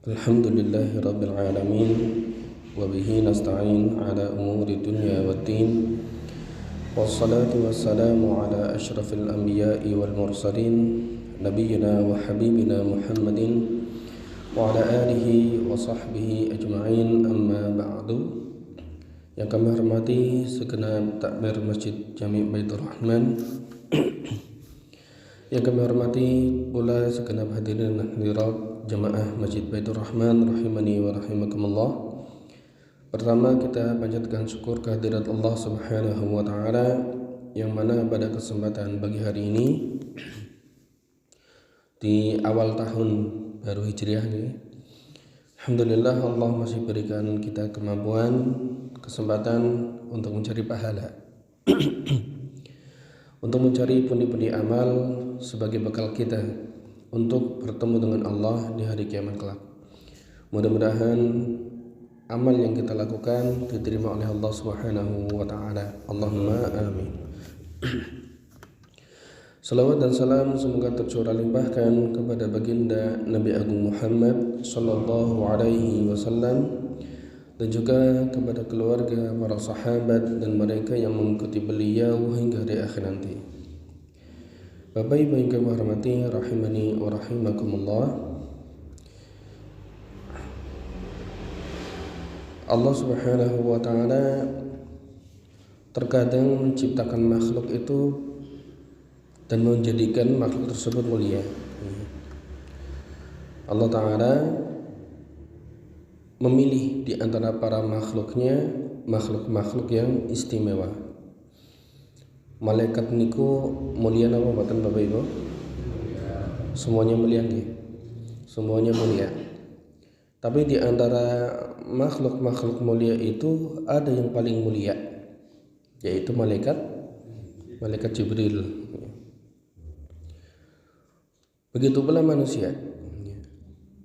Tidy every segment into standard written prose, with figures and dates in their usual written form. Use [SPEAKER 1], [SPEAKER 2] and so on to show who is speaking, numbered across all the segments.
[SPEAKER 1] Alhamdulillahi rabbil alamin wa bihi nasta'in ala umuri dunya waddin wassalatu wassalamu ala ashrafil anbiya'i wal mursalin nabiyyina wa habibina Muhammadin wa ala alihi wa sahbihi ajma'in, amma ba'du. Yang kami hormati segenap takmir Masjid Jami' Baitur Rahman, yang kami hormati pula segenap hadirin dan hadirat jamaah Masjid Baitur Rahman rahimani wa rahimakumullah. Pertama, kita panjatkan syukur kehadirat Allah Subhanahu wa taala, yang mana pada kesempatan pagi hari ini di awal tahun baru Hijriah ini, alhamdulillah Allah masih berikan kita kemampuan, kesempatan untuk mencari pahala untuk mencari pundi-pundi amal sebagai bekal kita untuk bertemu dengan Allah di hari kiamat kelak. Mudah-mudahan amal yang kita lakukan diterima oleh Allah Subhanahu wa taala. Allahumma amin. Salawat dan salam semoga tercurah limpahkan kepada baginda Nabi Agung Muhammad sallallahu alaihi wasallam, dan juga kepada keluarga, para sahabat, dan mereka yang mengikuti beliau hingga hari akhir nanti. Bapak Ibu yang kami hormati rahimani wa rahimakumullah, Allah Subhanahu wa taala terkadang menciptakan makhluk itu dan menjadikan makhluk tersebut mulia. Allah taala memilih di antara para makhluknya makhluk-makhluk yang istimewa. Malaikat niku mulia napa mboten Bapak Ibu? Semuanya mulia nggih. Semuanya mulia. Tapi di antara makhluk-makhluk mulia itu ada yang paling mulia, yaitu malaikat Jibril. Begitu pula manusia.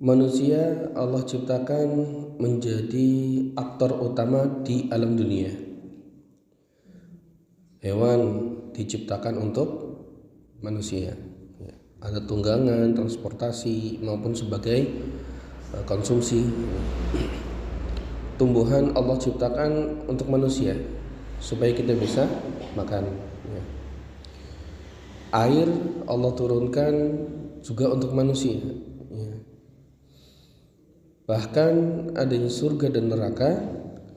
[SPEAKER 1] Manusia Allah ciptakan menjadi aktor utama di alam dunia. Hewan diciptakan untuk manusia, ada tunggangan, transportasi maupun sebagai konsumsi. Tumbuhan Allah ciptakan untuk manusia supaya kita bisa makan. Air Allah turunkan juga untuk manusia. Bahkan adanya surga dan neraka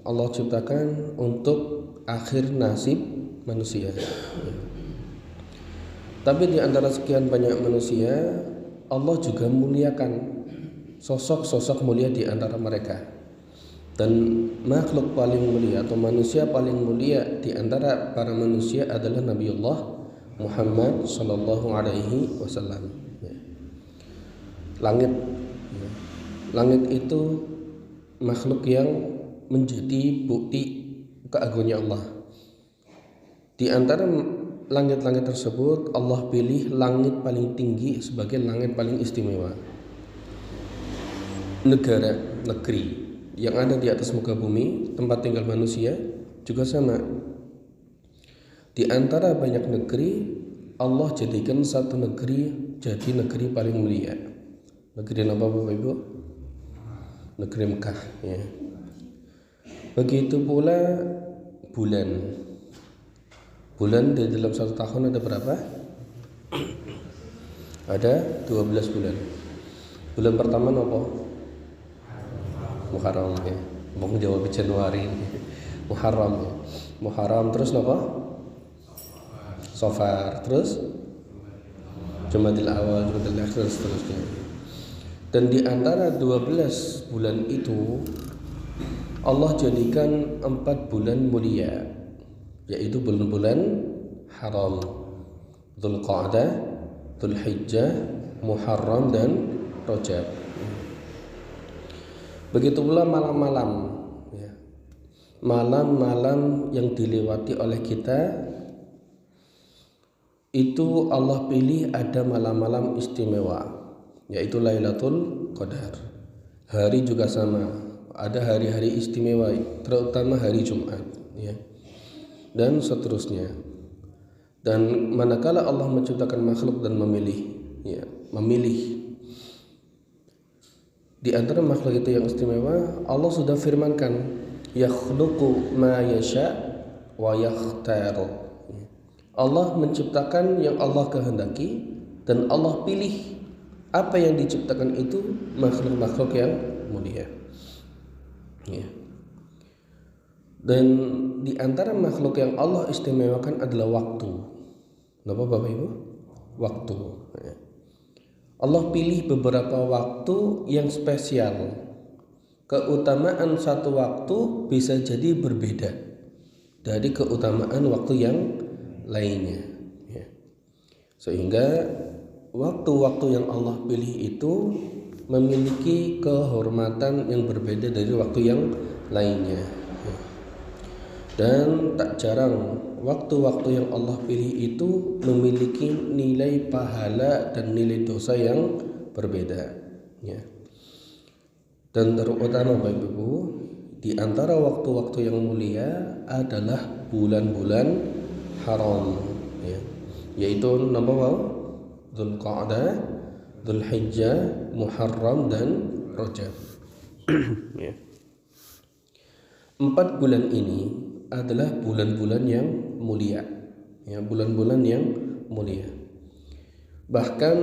[SPEAKER 1] Allah ciptakan untuk akhir nasib manusia. Tapi di antara sekian banyak manusia, Allah juga muliakan sosok-sosok mulia di antara mereka. Dan makhluk paling mulia atau manusia paling mulia di antara para manusia adalah Nabiullah Muhammad sallallahu alaihi wasallam. Langit itu makhluk yang menjadi bukti keagungannya Allah. Di antara langit-langit tersebut Allah pilih langit paling tinggi sebagai langit paling istimewa. Negeri yang ada di atas muka bumi, tempat tinggal manusia, juga sama. Di antara banyak negeri, Allah jadikan satu negeri jadi negeri paling mulia. Negeri apa Bapak Ibu? Negeri Mekah, ya. Begitu pula bulan. Bulan di dalam satu tahun ada berapa? Ada 12 bulan. Bulan pertama apa? Muharram, ya. Mau jawab Januari. Muharram, ya. Muharram, terus apa? Safar, terus Jumadil Awal, Jumadil Akhir, seterusnya. Dan di antara 12 bulan itu Allah jadikan 4 bulan mulia, yaitu bulan-bulan haram: Dzulqa'dah, Dzulhijjah, Muharram, dan Rajab. Begitu pula malam-malam, ya. Malam-malam yang dilewati oleh kita itu Allah pilih ada malam-malam istimewa, yaitu Lailatul Qadar. Hari juga sama, ada hari-hari istimewa, terutama hari Jumat, ya. Dan seterusnya. Dan manakala Allah menciptakan makhluk dan memilih, di antara makhluk itu yang istimewa, Allah sudah firmankan, yakhluqu ma yasha wa yakhtar. Allah menciptakan yang Allah kehendaki dan Allah pilih apa yang diciptakan itu makhluk-makhluk yang mulia. Dan di antara makhluk yang Allah istimewakan adalah waktu. Kenapa Bapak Ibu? Waktu. Allah pilih beberapa waktu yang spesial. Keutamaan satu waktu bisa jadi berbeda dari keutamaan waktu yang lainnya. Sehingga waktu-waktu yang Allah pilih itu memiliki kehormatan yang berbeda dari waktu yang lainnya. Dan tak jarang waktu-waktu yang Allah pilih itu memiliki nilai pahala dan nilai dosa yang berbeda. Dan terutama Bapak Ibu, di antara waktu-waktu yang mulia adalah bulan-bulan haram, yaitu nama Dzulqa'dah, Dzulhijjah, Muharram dan Rajab. 4 bulan ini adalah bulan-bulan yang mulia, bulan-bulan yang mulia. Bahkan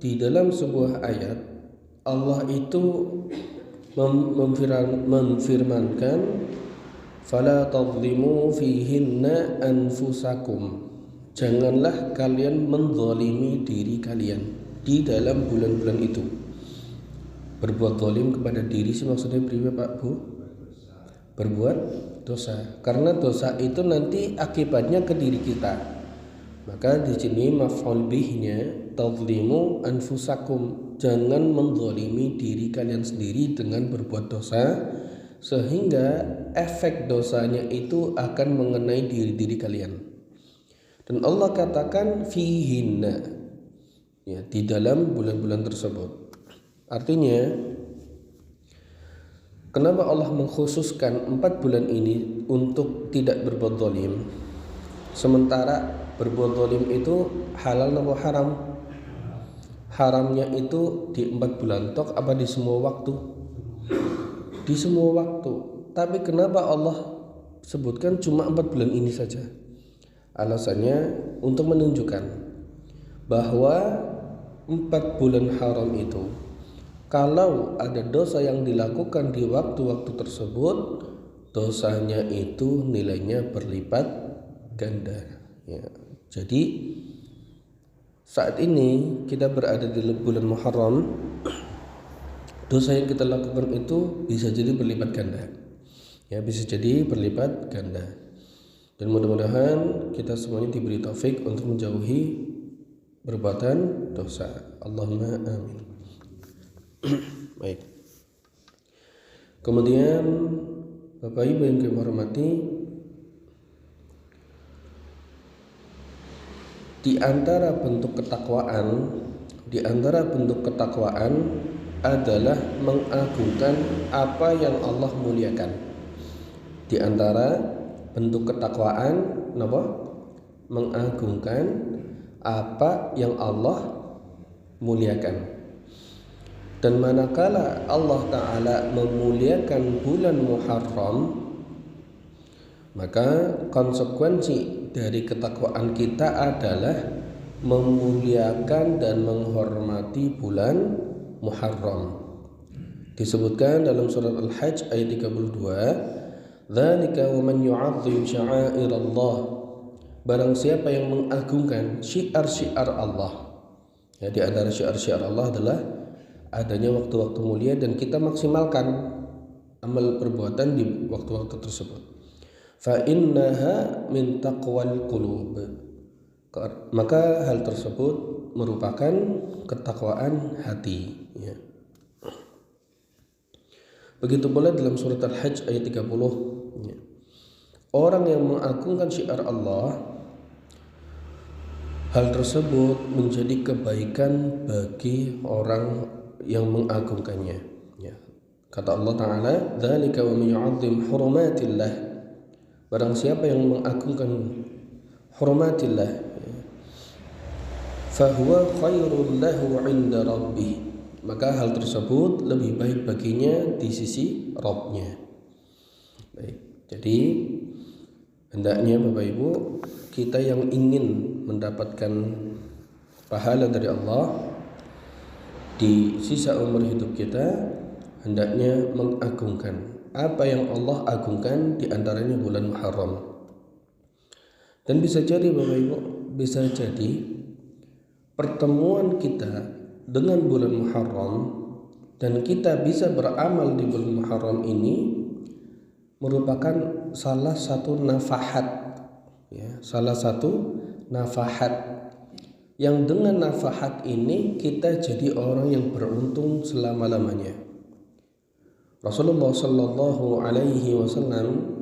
[SPEAKER 1] di dalam sebuah ayat Allah itu memfirmankan, fala tadhlimu fihinna anfusakum, janganlah kalian menzalimi diri kalian di dalam bulan-bulan itu. Berbuat zalim kepada diri sih maksudnya Pak Bu? Berbuat dosa, karena dosa itu nanti akibatnya ke diri kita. Maka di sini maf'ul bihnya tadhlimu anfusakum, jangan menzalimi diri kalian sendiri dengan berbuat dosa, sehingga efek dosanya itu akan mengenai diri kalian. Dan Allah katakan fihinna, di dalam bulan-bulan tersebut. Artinya, kenapa Allah mengkhususkan 4 bulan ini untuk tidak berbuat zalim, sementara berbuat zalim itu halal atau haram? Haramnya itu di 4 bulan tok apa di semua waktu? Di semua waktu. Tapi kenapa Allah sebutkan cuma 4 bulan ini saja? Alasannya untuk menunjukkan bahwa 4 bulan haram itu, kalau ada dosa yang dilakukan di waktu-waktu tersebut, dosanya itu nilainya berlipat ganda. Jadi saat ini kita berada di bulan Muharram, dosa yang kita lakukan itu bisa jadi berlipat ganda. Bisa jadi berlipat ganda. Dan mudah-mudahan kita semuanya diberi taufik untuk menjauhi perbuatan dosa. Allahumma amin. Baik. Kemudian Bapak Ibu yang kami hormati, di antara bentuk ketakwaan adalah mengagungkan apa yang Allah muliakan. Di antara bentuk ketakwaan mengagungkan apa yang Allah muliakan. Dan manakala Allah Ta'ala memuliakan bulan Muharram, maka konsekuensi dari ketakwaan kita adalah memuliakan dan menghormati bulan Muharram. Disebutkan dalam surat Al-Hajj ayat 32, dzalika wa man yu'azzim sya'airallah, barang siapa yang mengagungkan syiar-syiar Allah. Di antara syiar-syiar Allah adalah adanya waktu-waktu mulia, dan kita maksimalkan amal perbuatan di waktu-waktu tersebut. Fa innaha min taqwal qulub, maka hal tersebut merupakan ketakwaan hati. Begitu pula dalam surat Al-Hajj ayat 30, orang yang mengagungkan syiar Allah, hal tersebut menjadi kebaikan bagi orang yang mengagungkannya. Kata Allah Ta'ala, dzalika wa man yu'azzim hurumatillah, barang siapa yang mengagungkan hurumatillah, fahuwa khairul lahu 'inda rabbih, maka hal tersebut lebih baik baginya di sisi Rabb-nya. Baik, jadi hendaknya Bapak Ibu, kita yang ingin mendapatkan pahala dari Allah di sisa umur hidup kita, hendaknya mengagungkan apa yang Allah agungkan, di antaranya bulan Muharram. Dan bisa jadi Bapak Ibu, bisa jadi pertemuan kita dengan bulan Muharram dan kita bisa beramal di bulan Muharram ini merupakan salah satu nafahat, ya, salah satu nafahat yang dengan nafahat ini kita jadi orang yang beruntung selama-lamanya. Rasulullah Shallallahu Alaihi Wasallam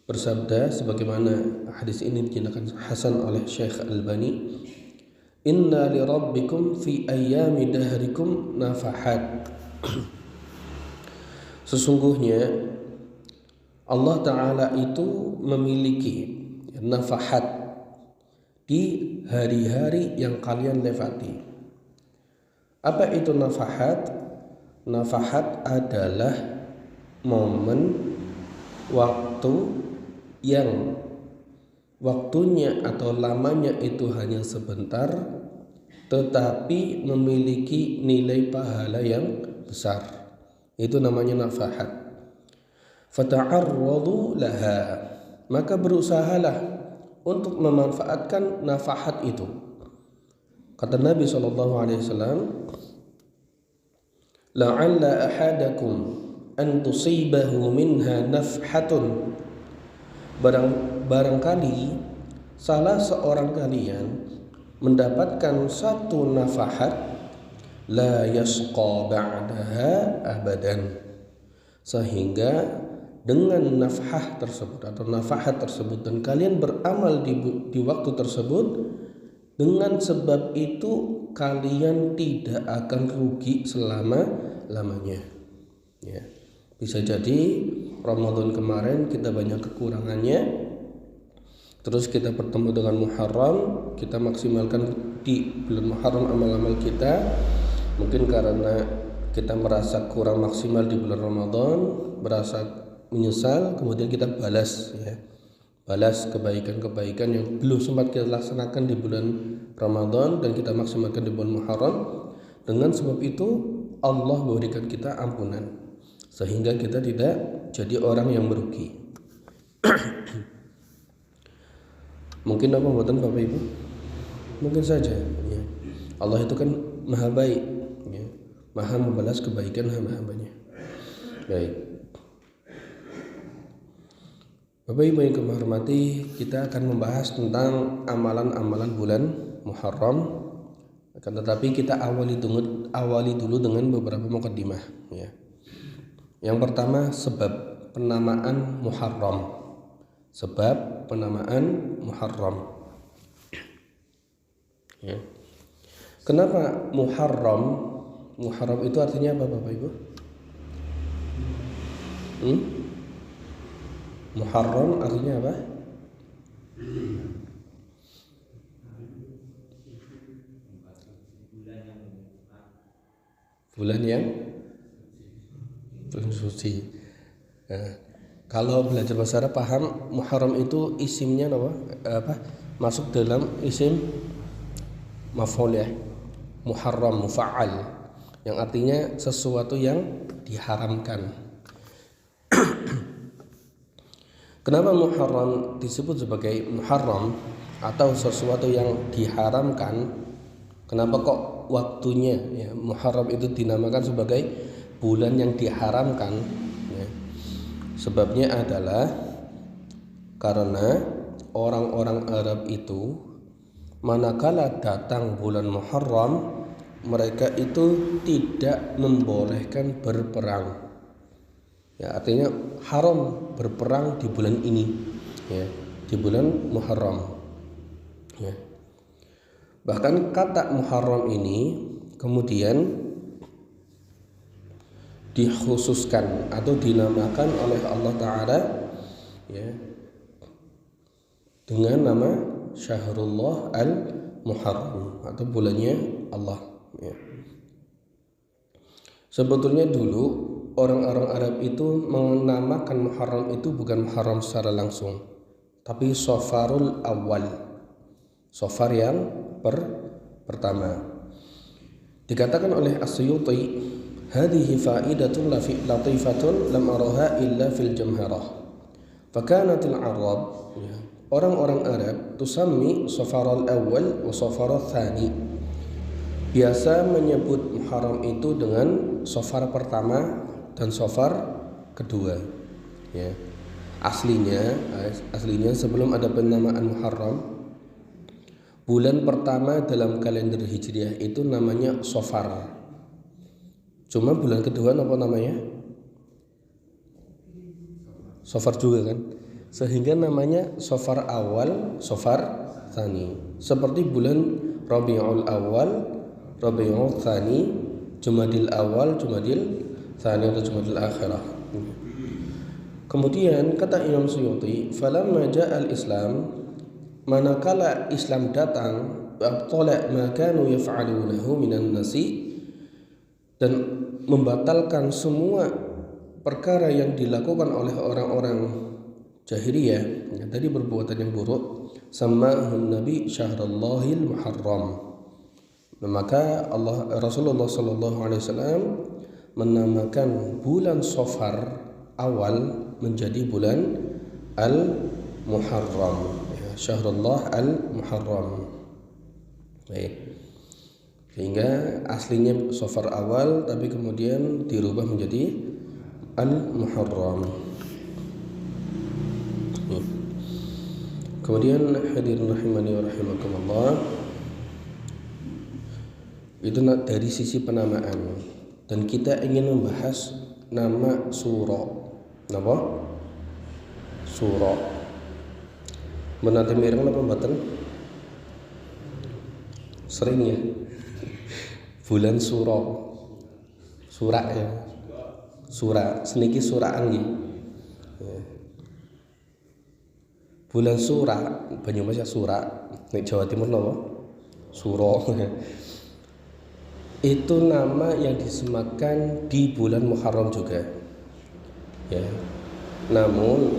[SPEAKER 1] bersabda, sebagaimana hadis ini dinyatakan hasan oleh Syekh Albani, inna li rabbikum fi ayyami dahrikum nafahat. Sesungguhnya Allah Ta'ala itu memiliki nafahat di hari-hari yang kalian lewati. Apa itu nafahat? Nafahat adalah momen waktu yang waktunya atau lamanya itu hanya sebentar, tetapi memiliki nilai pahala yang besar. Itu namanya nafahat. Fata'arradu laha, maka berusahalah untuk memanfaatkan nafahat itu. Kata Nabi SAW, la'alla ahadakum an tusibahu minha nafhatun, barangkali salah seorang kalian mendapatkan satu nafahat, la yasqa ba'daha abadan, sehingga dengan nafhah tersebut atau nafahat tersebut dan kalian beramal di waktu tersebut, dengan sebab itu kalian tidak akan rugi selama-lamanya. Ya. Bisa jadi Ramadan kemarin kita banyak kekurangannya, terus kita bertemu dengan Muharram, kita maksimalkan di bulan Muharram amal-amal kita. Mungkin karena kita merasa kurang maksimal di bulan Ramadan, merasa menyesal, kemudian kita balas, ya, balas kebaikan-kebaikan yang belum sempat kita laksanakan di bulan Ramadan dan kita maksimalkan di bulan Muharram. Dengan sebab itu Allah memberikan kita ampunan, sehingga kita tidak jadi orang yang merugi. Mungkin apa buatan Bapak Ibu? Mungkin saja, ya. Allah itu kan maha baik, ya, maha membalas kebaikan hamba-hambanya. Baik, Bapak Ibu yang kami hormati, kita akan membahas tentang amalan-amalan bulan Muharram. Akan tetapi kita awali dulu dengan beberapa mukaddimah, ya. Yang pertama, sebab penamaan Muharram. Sebab penamaan Muharram. Ya. Kenapa Muharram? Muharram itu artinya apa Bapak Ibu? Muharram artinya apa? Bulan suci. Nah, kalau belajar bahasa Arab paham Muharram itu isimnya apa? Masuk dalam isim maf'ul, ya. Muharram, mufa'al, yang artinya sesuatu yang diharamkan. Kenapa Muharram disebut sebagai Muharram atau sesuatu yang diharamkan? Kenapa kok waktunya, ya, Muharram itu dinamakan sebagai bulan yang diharamkan? Ya. Sebabnya adalah karena orang-orang Arab itu manakala datang bulan Muharram, mereka itu tidak membolehkan berperang. Ya, artinya haram berperang di bulan ini, ya, di bulan Muharram. Ya. Bahkan kata Muharram ini kemudian dikhususkan atau dinamakan oleh Allah Ta'ala, ya, dengan nama Syahrullah Muharram atau bulannya Allah, ya. Sebetulnya dulu orang-orang Arab itu menamakan Muharram itu bukan Muharram secara langsung, tapi Safarul Awal, Safar yang pertama. Dikatakan oleh As-Suyuti, hadhihi fa'idatun latifatun lam araha illa fil jamharah. Fakanatil Arab, ya, orang-orang Arab tusammi Safarul Awal wa Safarul Thani. Biasa menyebut Muharram itu dengan Safar pertama dan Safar kedua, ya. Aslinya sebelum ada penamaan Muharram, bulan pertama dalam kalender Hijriah itu namanya Safar. Cuma bulan kedua apa namanya? Safar juga kan? Sehingga namanya Safar Awal, Safar Tsani. Seperti bulan Rabiul Awal, Rabiul Tsani, Jumadil Awal, Jumadil Tsani atau Jumadil Akhirah. Kemudian kata Imam Suyuti, falamma ja'al Islam, manakala Islam datang, abtala ma kanu yaf'alunahu minan nasi, dan membatalkan semua perkara yang dilakukan oleh orang-orang jahiliyah, ya, tadi perbuatan yang buruk, sammahun Nabi syahrallahil Muharram. Maka Rasulullah sallallahu alaihi wasallam menamakan bulan Safar awal menjadi bulan Al-Muharram, ya, Syahrullah Al-Muharram. Baik. Sehingga aslinya Safar awal tapi kemudian dirubah menjadi Al-Muharram. Kemudian hadirin rahimani wa rahimakumullah, itu dari sisi penamaan, dan kita ingin membahas nama surah. Napa? Surah. Menate mireng napa mboten? Sering ya. Bulan surah. Surah ya. Surah seniki suraan nggih. Bulan Surah, Banyumas ya Surah, nek Jawa Timur napa? Suro. Itu nama yang disematkan di bulan Muharram juga, ya. Namun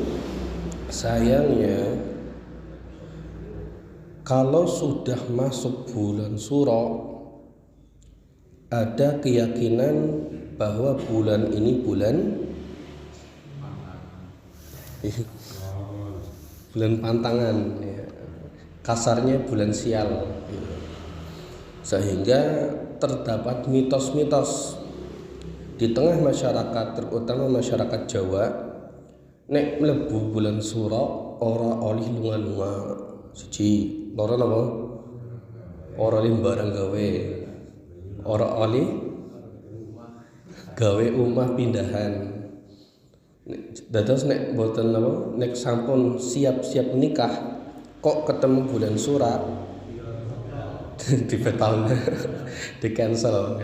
[SPEAKER 1] sayangnya kalau sudah masuk bulan Suro, ada keyakinan bahwa bulan ini bulan pantangan, ya. Kasarnya bulan sial, ya. Sehingga terdapat mitos-mitos di tengah masyarakat, terutama masyarakat Jawa, nek mlebu bulan Suro ora oleh lunga-lunga. Siji, loro napa? Ora oleh barang gawe. Ora oleh gawe omah pindahan. Dados nek boten napa, nek sampun siap-siap nikah kok ketemu bulan Suro dibetal, di cancel.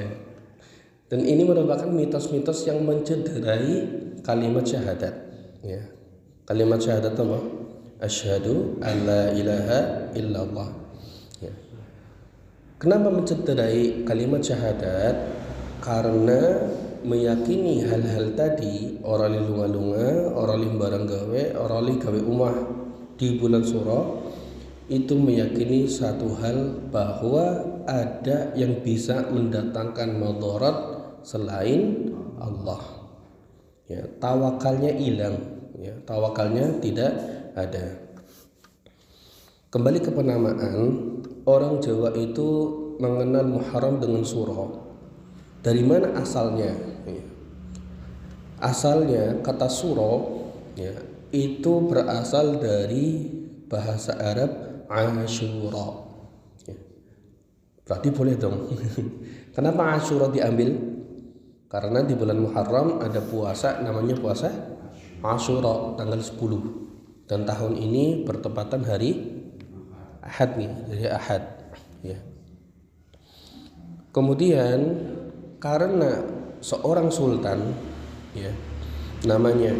[SPEAKER 1] Dan ini merupakan mitos-mitos yang mencederai kalimat syahadat, ya. Kalimat syahadat apa? Asyhadu alla ilaha illallah, ya. Kenapa mencederai kalimat syahadat? Karena meyakini hal-hal tadi, orang li lunga-lunga, orang li barang gawe, orang li gawe umah di bulan Suro, itu meyakini satu hal bahwa ada yang bisa mendatangkan madarat selain Allah, ya. Tawakalnya hilang, ya. Tawakalnya tidak ada. Kembali ke penamaan, orang Jawa itu mengenal Muharram dengan Suro. Dari mana asalnya? Asalnya kata Suro, ya, itu berasal dari bahasa Arab Asyura, ya. Berarti boleh dong. Kenapa Asyura diambil? Karena di bulan Muharram ada puasa, namanya puasa Asyura tanggal 10. Dan tahun ini bertepatan hari Ahad nih, jadi Ahad, ya. Kemudian karena seorang sultan, ya, namanya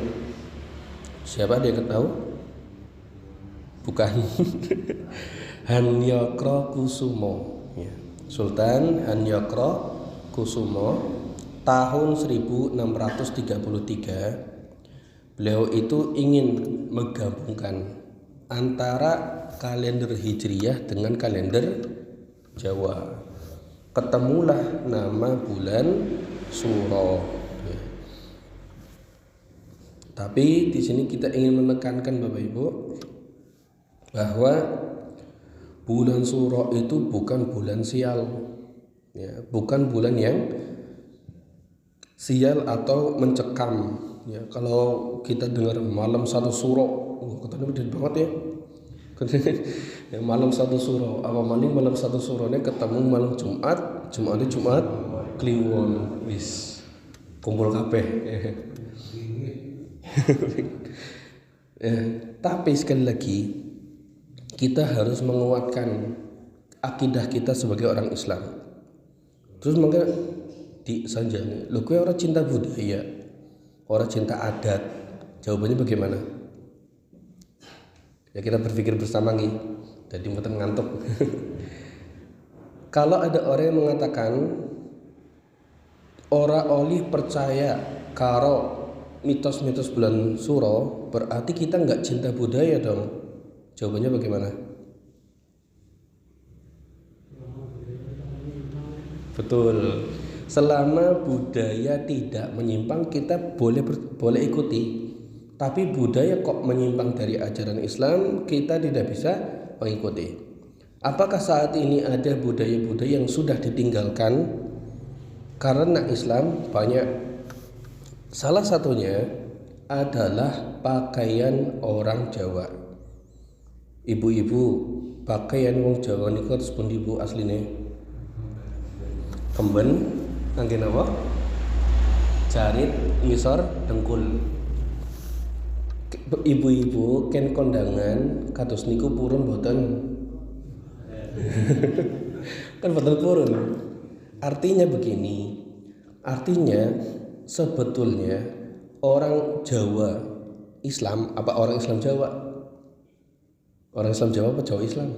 [SPEAKER 1] siapa, dia tahu? Bukan. Hanyokrokusumo ya. Sultan Hanyokrokusumo tahun 1633 beliau itu ingin menggabungkan antara kalender Hijriyah dengan kalender Jawa. Ketemulah nama bulan Suro. Ya. Tapi di sini kita ingin menekankan Bapak Ibu bahwa bulan Suro itu bukan bulan sial, ya, bukan bulan yang sial atau mencekam. Ya, kalau kita dengar malam satu Suro, katanya gede banget ya. Ya, malam satu Suro, apa maning malam satu Surone ketemu malam Jumat Kliwon, wis kumpul kabeh. Ya, tapi sekali lagi kita harus menguatkan akidah kita sebagai orang Islam. Terus maka disanjani, lho kowe ora cinta budaya, ora cinta adat. Jawabannya bagaimana? Ya kita berpikir bersama nih, jadi mboten ngantuk. Kalau ada orang yang mengatakan ora oleh percaya karo mitos-mitos bulan Suro, berarti kita nggak cinta budaya dong. Jawabannya bagaimana? Betul. Selama budaya tidak menyimpang, kita boleh ikuti. Tapi budaya kok menyimpang dari ajaran Islam, kita tidak bisa mengikuti. Apakah saat ini ada budaya-budaya yang sudah ditinggalkan karena Islam? Banyak. Salah satunya adalah pakaian orang Jawa. Ibu-ibu, pakaian wong Jawa niku terus pundi Bu asline? Kemben, ngangge napa? Jarit, ngisor, dengkul. Ibu-ibu ken kondangan kados niku purun boten. Kan boten purun. Artinya begini. Artinya sebetulnya orang Jawa Islam apa orang Islam Jawa? Orang Islam Jawa apa Jawa Islam?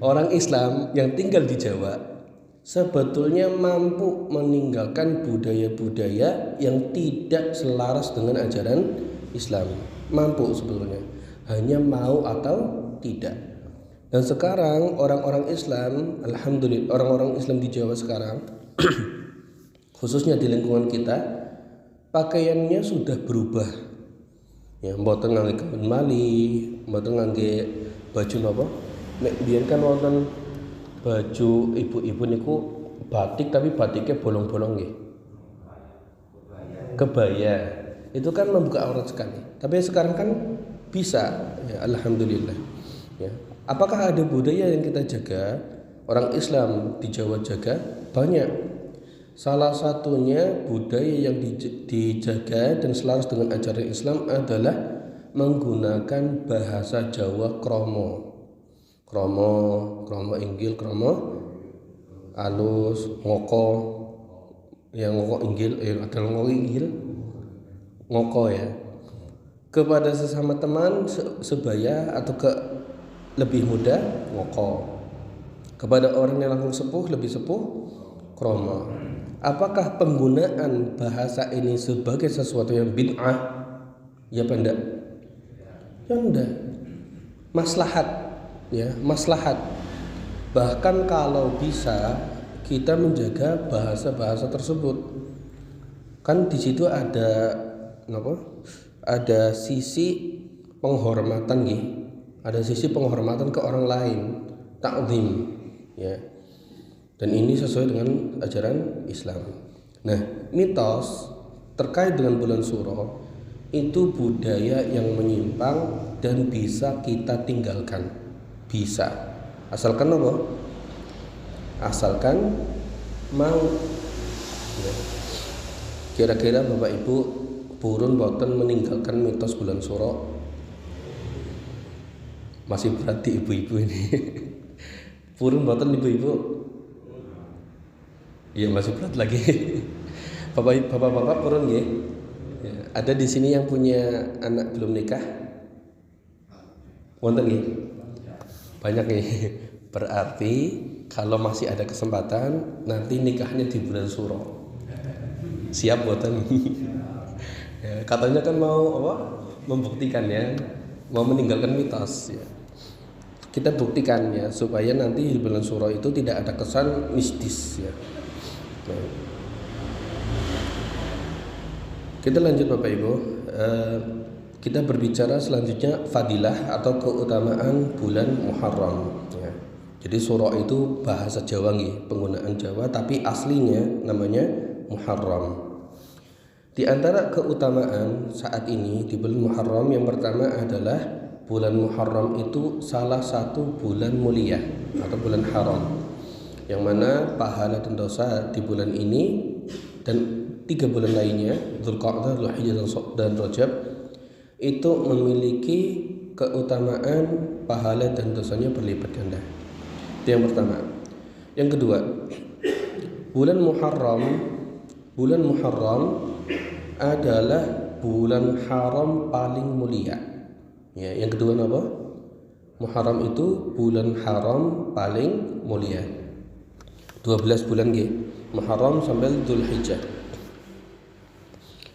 [SPEAKER 1] Orang Islam yang tinggal di Jawa sebetulnya mampu meninggalkan budaya-budaya yang tidak selaras dengan ajaran Islam. Mampu sebetulnya, hanya mau atau tidak. Dan sekarang orang-orang Islam, alhamdulillah, orang-orang Islam di Jawa sekarang khususnya di lingkungan kita, pakaiannya sudah berubah. Ya, mboten ngangge kemben malih, mboten ngangge baju napa? Nek biyen kan wonten baju ibu-ibu niku batik, tapi batiknya bolong-bolong nggih. Kebaya. Itu kan membuka aurat sekali. Tapi sekarang kan bisa, ya alhamdulillah. Ya. Apakah ada budaya yang kita jaga? Orang Islam di Jawa jaga banyak. Salah satunya budaya yang dijaga dan selaras dengan ajaran Islam adalah menggunakan bahasa Jawa kromo. Kromo inggil, kromo alus, ngoko, yang ngoko inggil, ada ngoko inggil, ngoko ya. Kepada sesama teman sebaya atau lebih muda, ngoko. Kepada orang yang langsung sepuh, lebih sepuh, kromo. Apakah penggunaan bahasa ini sebagai sesuatu yang bid'ah? Ya apa enggak? Ya enggak. Maslahat. Ya, maslahat. Bahkan kalau bisa kita menjaga bahasa-bahasa tersebut. Kan di situ ada apa? Ada sisi penghormatan nih. Ada sisi penghormatan ke orang lain, ta'zim, ya. Dan ini sesuai dengan ajaran Islam. Nah, mitos terkait dengan bulan Suro itu budaya yang menyimpang dan bisa kita tinggalkan. Bisa, asalkan apa? Asalkan mau. Ya. Kira-kira Bapak Ibu purun boten meninggalkan mitos bulan Suro? Masih berat di ibu-ibu ini. Purun boten ibu-ibu? Iya masih berat lagi. Bapak-bapak purun ya? Ya. Ada di sini yang punya anak belum nikah? Wonten nggih? banyak nih. Berarti kalau masih ada kesempatan nanti nikahnya di bulan Suro. Siap buatan. Ya, katanya kan mau apa? Membuktikan ya, mau meninggalkan mitos ya. Kita buktikan ya supaya nanti di bulan Suro itu tidak ada kesan mistis ya. Nah, kita lanjut Bapak Ibu. Kita berbicara selanjutnya fadilah atau keutamaan bulan Muharram ya. Jadi Suro itu bahasa Jawa nih, penggunaan Jawa, tapi aslinya namanya Muharram. Di antara keutamaan saat ini di bulan Muharram yang pertama adalah bulan Muharram itu salah satu bulan mulia atau bulan haram, yang mana pahala dan dosa di bulan ini dan 3 bulan lainnya, Dzulqa'dah, Dzulhijjah dan Rajab, itu memiliki keutamaan pahala dan dosanya berlipat ganda. Itu yang pertama. Yang kedua, bulan Muharram adalah bulan haram paling mulia. Ya, yang kedua apa? Muharram itu bulan haram paling mulia. 12 bulan nggih. Muharram sampai Dzulhijjah.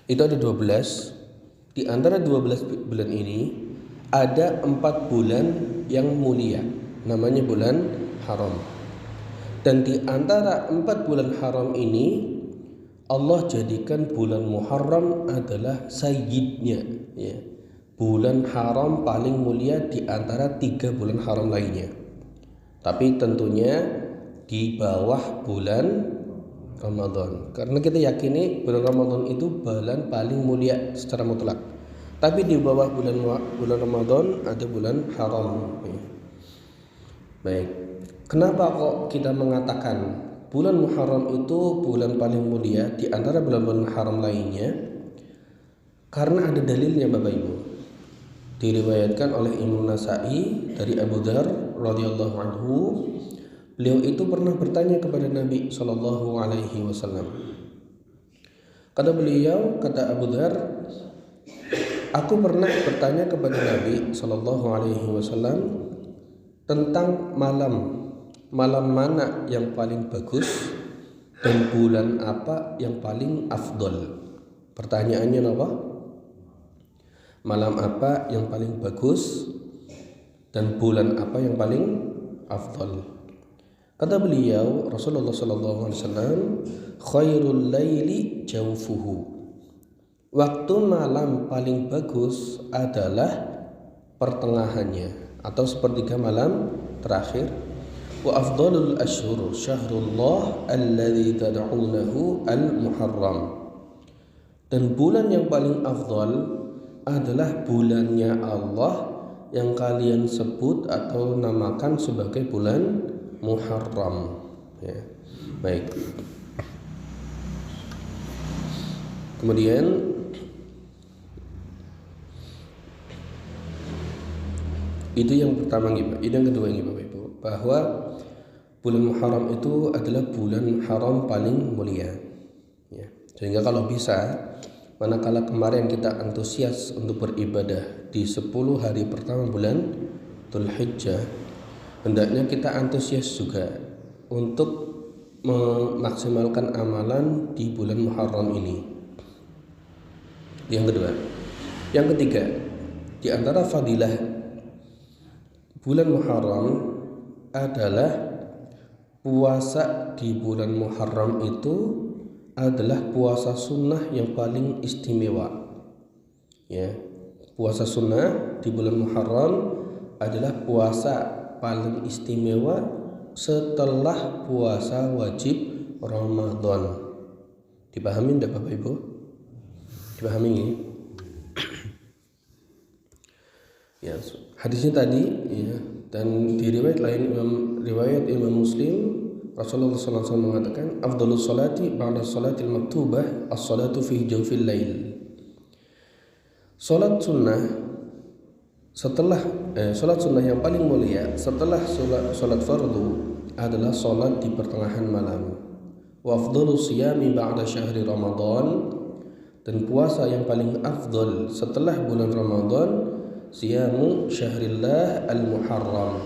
[SPEAKER 1] Itu ada 12. Di antara 12 bulan ini ada 4 bulan yang mulia, namanya bulan haram. Dan di antara 4 bulan haram ini Allah jadikan bulan Muharram adalah sayyidnya ya. Bulan haram paling mulia di antara 3 bulan haram lainnya. Tapi tentunya di bawah bulan Ramadan. Karena kita yakini bulan Ramadan itu bulan paling mulia secara mutlak. Tapi di bawah bulan Ramadan ada bulan haram ya. Baik. Kenapa kok kita mengatakan bulan Muharram itu bulan paling mulia di antara bulan-bulan haram lainnya? Karena ada dalilnya Bapak Ibu. Diriwayatkan oleh Imam Nasa'i dari Abu Dzar radhiyallahu anhu, beliau itu pernah bertanya kepada Nabi sallallahu alaihi wasallam. Kata beliau, kata Abu Dzar, aku pernah bertanya kepada Nabi sallallahu alaihi wasallam tentang malam mana yang paling bagus dan bulan apa yang paling afdol. Pertanyaannya apa? Malam apa yang paling bagus dan bulan apa yang paling afdol? Kata beliau, Rasulullah sallallahu alaihi wasallam, khairul laili jawfuhu. Waktu malam paling bagus adalah pertengahannya atau sepertiga malam terakhir. Wa afdalul ashhur syahrullah alladzi tad'unahu al-Muharram. Dan bulan yang paling afdal adalah bulannya Allah yang kalian sebut atau namakan sebagai bulan Muharram ya. Baik. Kemudian itu yang pertama nih Pak. Itu yang kedua nih Bapak Ibu, bahwa bulan Muharram itu adalah bulan haram paling mulia ya. Sehingga kalau bisa, manakala kemarin kita antusias untuk beribadah di 10 hari pertama bulan Dzulhijjah, hendaknya kita antusias juga untuk memaksimalkan amalan di bulan Muharram ini. Yang kedua. Yang ketiga, di antara fadilah bulan Muharram adalah puasa di bulan Muharram itu adalah puasa sunnah yang paling istimewa ya. Puasa sunnah di bulan Muharram adalah puasa paling istimewa setelah puasa wajib Ramadan. Dipahami enggak Bapak Ibu? Dipahami ya? Ya, hadisnya tadi ya, dan di riwayat lain riwayat Imam Muslim, Rasulullah SAW mengatakan afdhalus salati ba'da salatil maktubah as-salatu fi jawfil lail. Salat sunnah setelah salat sunnah yang paling mulia setelah salat fardu adalah salat di pertengahan malam. Wa afdhalus siyami ba'da syahri Ramadan, dan puasa yang paling afdal setelah bulan Ramadan siyamu syahrillah al-Muharram,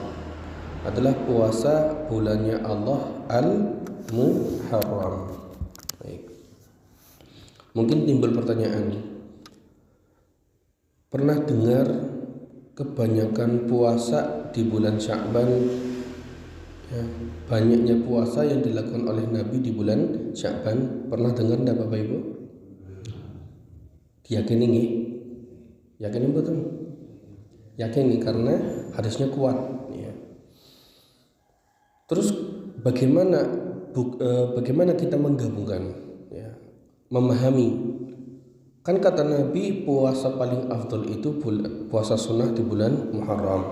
[SPEAKER 1] adalah puasa bulannya Allah Al-Muharram. Baik. Mungkin timbul pertanyaan, pernah dengar kebanyakan puasa di bulan Sya'ban, ya, banyaknya puasa yang dilakukan oleh Nabi di bulan Sya'ban, pernah dengar enggak Bapak Ibu? Diyakini nggih? Yakini betul? Yakini karena hadisnya kuat, ya. Terus bagaimana kita menggabungkan, ya, memahami? Kan kata Nabi puasa paling afdal itu puasa sunnah di bulan Muharram.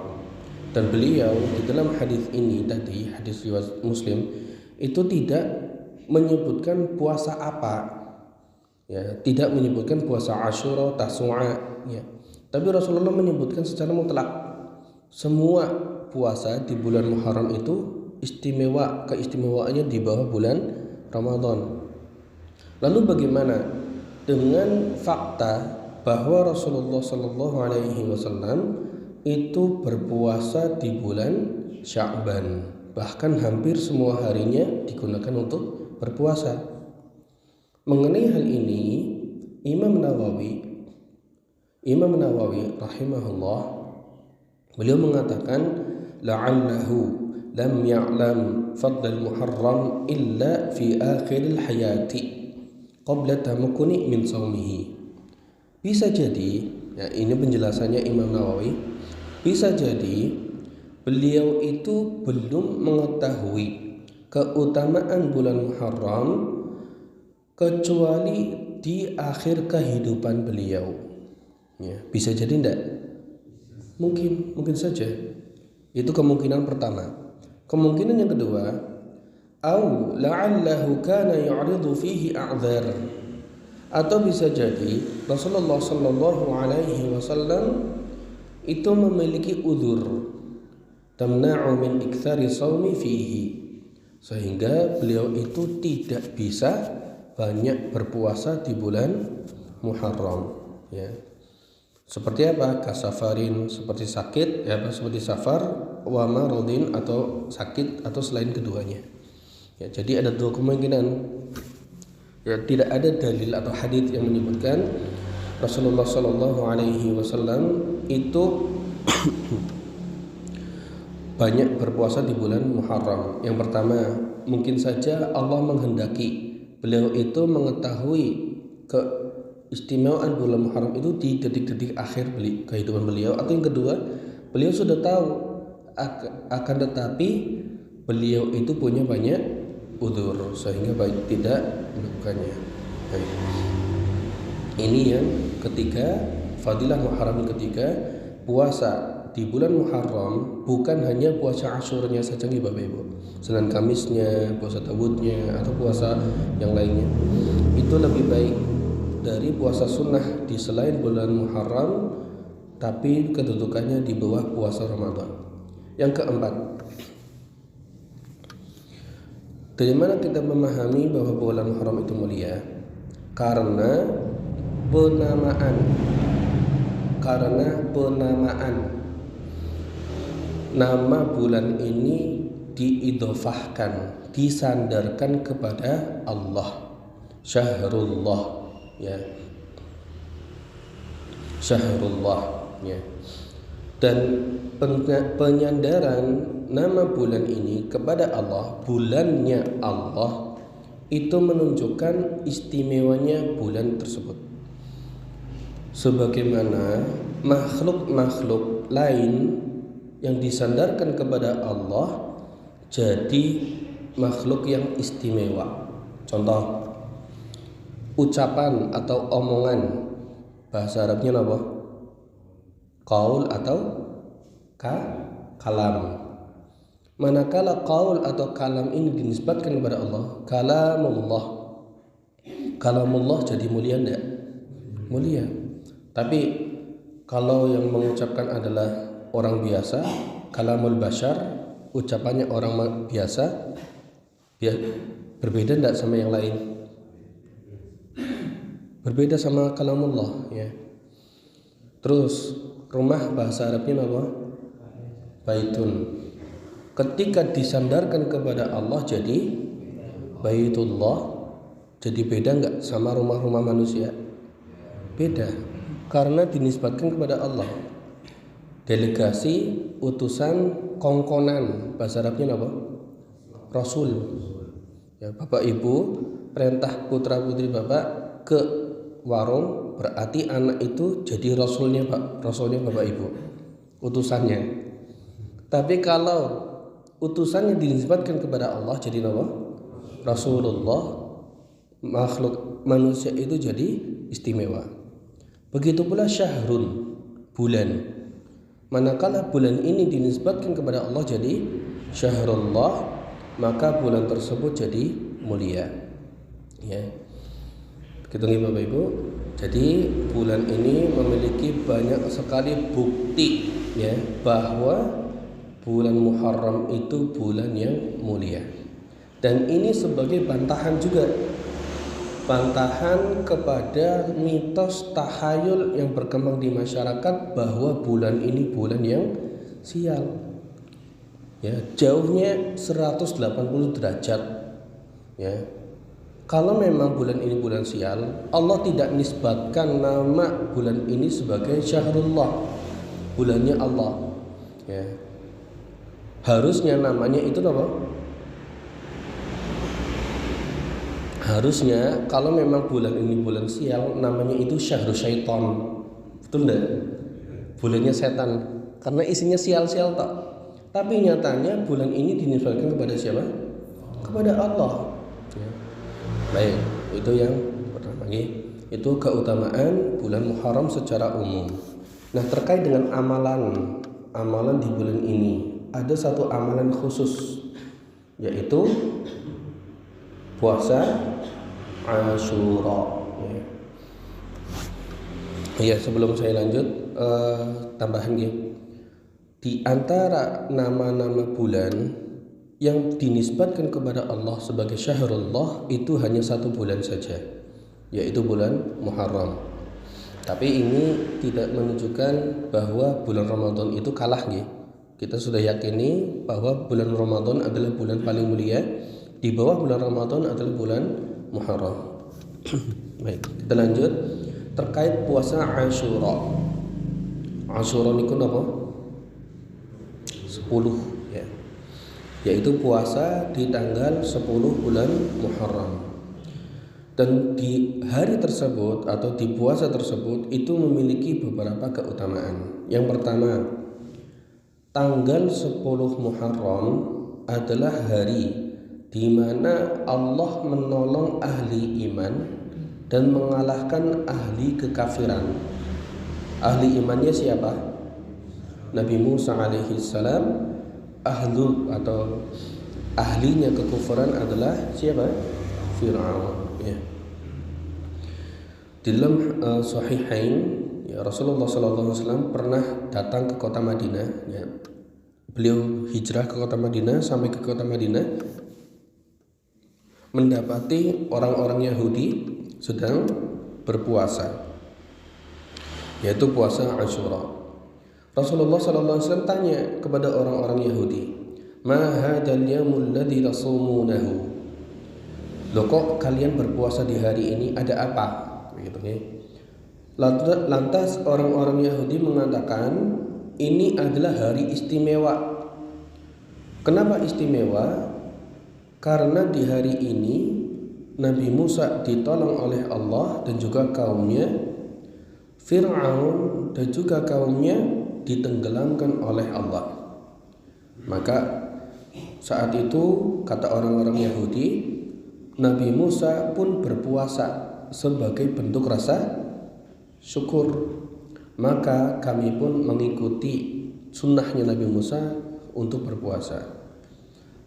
[SPEAKER 1] Dan beliau di dalam hadis ini tadi, hadis riwayat Muslim, itu tidak menyebutkan puasa apa, ya, tidak menyebutkan puasa Asyura, Tasu'a, ya. Tapi Rasulullah menyebutkan secara mutlak semua puasa di bulan Muharram itu istimewa, keistimewaannya di bawah bulan Ramadan. Lalu bagaimana dengan fakta bahwa Rasulullah Shallallahu Alaihi Wasallam itu berpuasa di bulan Sya'ban, bahkan hampir semua harinya digunakan untuk berpuasa. Mengenai hal ini, Imam Nawawi rahimahullah, beliau mengatakan la'allahu lam ya'lam fadl al-muharram illa fi akhir al-hayati qabla tamakkuni min saumihi. Bisa jadi, ya, ini penjelasannya Imam Nawawi, bisa jadi beliau itu belum mengetahui keutamaan bulan Muharram kecuali di akhir kehidupan beliau, ya. Bisa jadi enggak? Mungkin saja. Itu kemungkinan pertama. Kemungkinan yang kedua, au la'allahu kana yu'ridu fihi a'dzar, atau bisa jadi Rasulullah sallallahu alaihi wasallam itu memiliki udzur tamna'u min iktsari shaumi fihi, sehingga beliau itu tidak bisa banyak berpuasa di bulan Muharram, ya. Seperti apa? Kasafarin, seperti sakit, ya, seperti safar, wa maradin, atau sakit atau selain keduanya. Ya, jadi ada dua kemungkinan. Ya, tidak ada dalil atau hadits yang menyebutkan Rasulullah Shallallahu Alaihi Wasallam itu banyak berpuasa di bulan Muharram. Yang pertama, mungkin saja Allah menghendaki beliau itu mengetahui keistimewaan bulan Muharram itu di detik-detik akhir kehidupan beliau. Atau yang kedua, beliau sudah tahu, akan tetapi beliau itu punya banyak udzur sehingga baik tidak melakukannya. Baik. Ini yang ketiga, fadilah Muharram yang ketiga, puasa di bulan Muharram bukan hanya puasa Asyuranya saja nih Bapak Ibu, Senin Kamisnya, puasa Tawudnya, atau puasa yang lainnya. Itu lebih baik dari puasa sunnah di selain bulan Muharram, tapi kedudukannya di bawah puasa Ramadan. Yang keempat, dari mana kita memahami bahwa bulan Muharram itu mulia? Karena penamaan nama bulan ini diidhofahkan, disandarkan kepada Allah, Syahrullah, ya, Syahrullah, ya. Dan penyandaran nama bulan ini kepada Allah, bulannya Allah, itu menunjukkan istimewanya bulan tersebut. Sebagaimana makhluk-makhluk lain yang disandarkan kepada Allah jadi makhluk yang istimewa. Contoh, ucapan atau omongan, bahasa Arabnya apa? Qaul atau kalam. Manakala qaul atau kalam ini dinisbatkan kepada Allah, kalamullah jadi mulia enggak? Mulia. Tapi kalau yang mengucapkan adalah orang biasa, kalamul bashar, ucapannya orang biasa, berbeda enggak sama yang lain? Berbeda sama kalamullah, ya. Terus rumah bahasa Arabnya apa? Baitun. ketika disandarkan kepada Allah jadi Baitullah. Jadi beda nggak sama rumah-rumah manusia? Beda, karena dinisbatkan kepada Allah. Delegasi, utusan, kongkonan, bahasa Arabnya apa? Rasul. Ya, Bapak Ibu perintah putra putri Bapak ke warung, berarti anak itu jadi rasulnya Bapak Ibu, utusannya. Tapi kalau utusannya dinisbatkan kepada Allah jadi apa? Rasulullah. Makhluk manusia itu jadi istimewa. Begitu pula syahrun, bulan. Manakala bulan ini dinisbatkan kepada Allah jadi syahrullah, maka bulan tersebut jadi mulia. Ya. Begitu nih Bapak Ibu. Jadi bulan ini memiliki banyak sekali bukti ya bahwa bulan Muharram itu bulan yang mulia. Dan ini sebagai bantahan juga, bantahan kepada mitos tahayul yang berkembang di masyarakat bahwa bulan ini bulan yang sial. Ya, jauhnya 180 derajat. Ya. Kalau memang bulan ini bulan sial, Allah tidak nisbatkan nama bulan ini sebagai syahrullah, bulannya Allah. Ya. Harusnya namanya itu apa? Harusnya kalau memang bulan ini bulan sial, namanya itu syahrul syaitan. Betul enggak? Bulannya setan, karena isinya sial-sial tak. Tapi nyatanya bulan ini dinisbatkan kepada siapa? Kepada Allah. Ya. Baik, itu yang pertama. Itu keutamaan bulan Muharram secara umum. Nah, terkait dengan amalan di bulan ini, ada satu amalan khusus, yaitu puasa Asyura. Ya, sebelum saya lanjut, tambahan gitu. Di antara nama-nama bulan yang dinisbatkan kepada Allah sebagai syahrullah itu hanya satu bulan saja, yaitu bulan Muharram. Tapi ini tidak menunjukkan bahwa bulan Ramadan itu kalah gitu. Kita sudah yakini bahwa bulan Ramadan adalah bulan paling mulia. Di bawah bulan Ramadan adalah bulan Muharram. Baik, kita lanjut terkait puasa Asyura. Asyura niku napa? 10 ya. Yaitu puasa di tanggal 10 bulan Muharram. Dan di hari tersebut atau di puasa tersebut itu memiliki beberapa keutamaan. Yang pertama, tanggal 10 Muharram adalah hari di mana Allah menolong ahli iman dan mengalahkan ahli kekafiran. Ahli imannya siapa? Nabi Musa alaihi salam. Ahlinya kekufuran adalah siapa? Fir'aun. Ya. Di dalam Sahihain, ya, Rasulullah SAW pernah datang ke kota Madinah. Ya. Beliau hijrah ke kota Madinah, sampai ke kota Madinah mendapati orang-orang Yahudi sedang berpuasa, yaitu puasa Asyura. Rasulullah SAW tanya kepada orang-orang Yahudi, "Ma hadzal yaumul ladzi tasumunahu?" Loh, kok kalian berpuasa di hari ini, ada apa? Begitu ya. Lantas orang-orang Yahudi mengatakan, ini adalah hari istimewa. Kenapa istimewa? Karena di hari ini Nabi Musa ditolong oleh Allah dan juga kaumnya. Fir'aun dan juga kaumnya ditenggelamkan oleh Allah. Maka saat itu kata orang-orang Yahudi, Nabi Musa pun berpuasa sebagai bentuk rasa syukur. Maka kami pun mengikuti sunnahnya Nabi Musa untuk berpuasa.